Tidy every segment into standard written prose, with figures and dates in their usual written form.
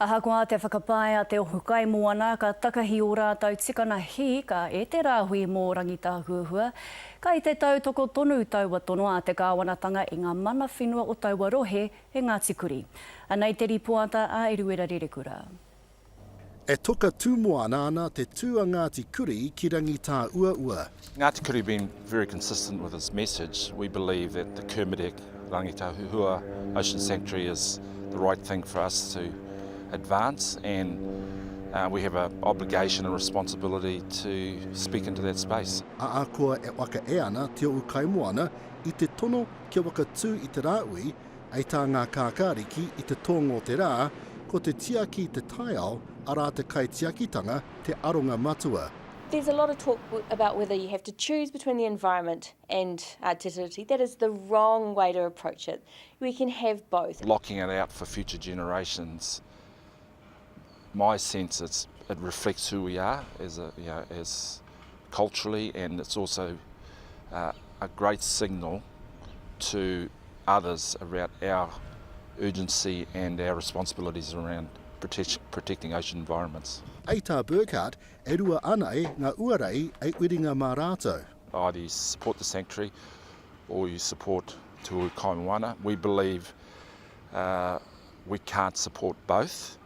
Ahakoa te whakapae a te ohukai moana ka takahi o rātou tikana hi ka e te rāhui mō rangitahuahua. Ka i te tau toko tonu taua tono a te kāwanatanga i ngā mana whenua o taua rohe e Ngāti Kuri. Anei te ripoata a Eruera Rerekura. E toka tūmoana ana te tū a Ngāti Kuri ki rangi tā ua. Ngāti Kuri been very consistent with its message. We believe that the Kermadec Rangitahuahua Ocean Sanctuary is the right thing for us to advance, and we have an obligation and responsibility to speak into that space. Ahakoa e waka e ana te ohukai moana i te tono kia waka tū i te rāui ai tā ngā kākāriki i te tōngo te rā ko te tiaki te taiao arā te kaitiakitanga te aronga matua. There's a lot of talk about whether you have to choose between the environment and Te Tiriti. That is the wrong way to approach it. We can have both. Locking it out for future generations, my sense is it reflects who we are as culturally, and it's also a great signal to others about our urgency and our responsibilities around protecting ocean environments. Eita Burkhardt e rua ana e ngā uarei e uringa mā rātou. Either you support the sanctuary or you support Te Ohukai Moana. We believe we can't support both,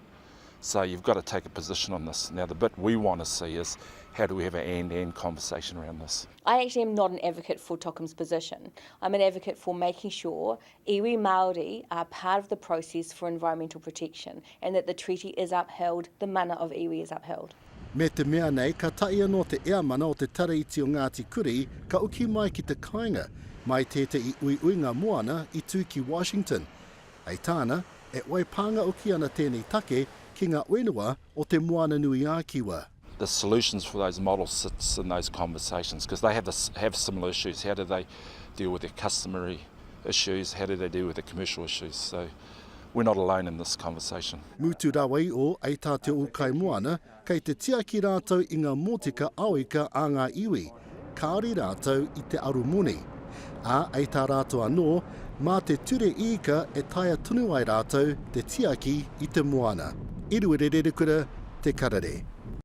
so you've got to take a position on this. Now the bit we want to see is how do we have an and conversation around this. I actually am not an advocate for Tokum's position. I'm an advocate for making sure iwi Māori are part of the process for environmental protection and that the treaty is upheld, the mana of iwi is upheld. Me te mea nei, ka taia no te ea mana o te taraiti o Ngāti Kuri, ka uki mai ki te kāinga, mai tete i uiuinga moana i tū ki Washington. Ei tāna, e waipanga o ki ana tēnei take ki ngā whenua o te moana nui ākiwa. The solutions for those models sits in those conversations because they have similar issues. How do they deal with their customary issues? How do they deal with the commercial issues? So we're not alone in this conversation. Mutu rawai o Eita Te Ohukai Moana, kei te tiaki rātou i ngā motika auika a ngā iwi, kāri rātou i te arumuni. A Eita rātou anō, mā te ture ika e taia tunu ai rātou te tiaki i te moana. Eruere Rerekura, Te Karare.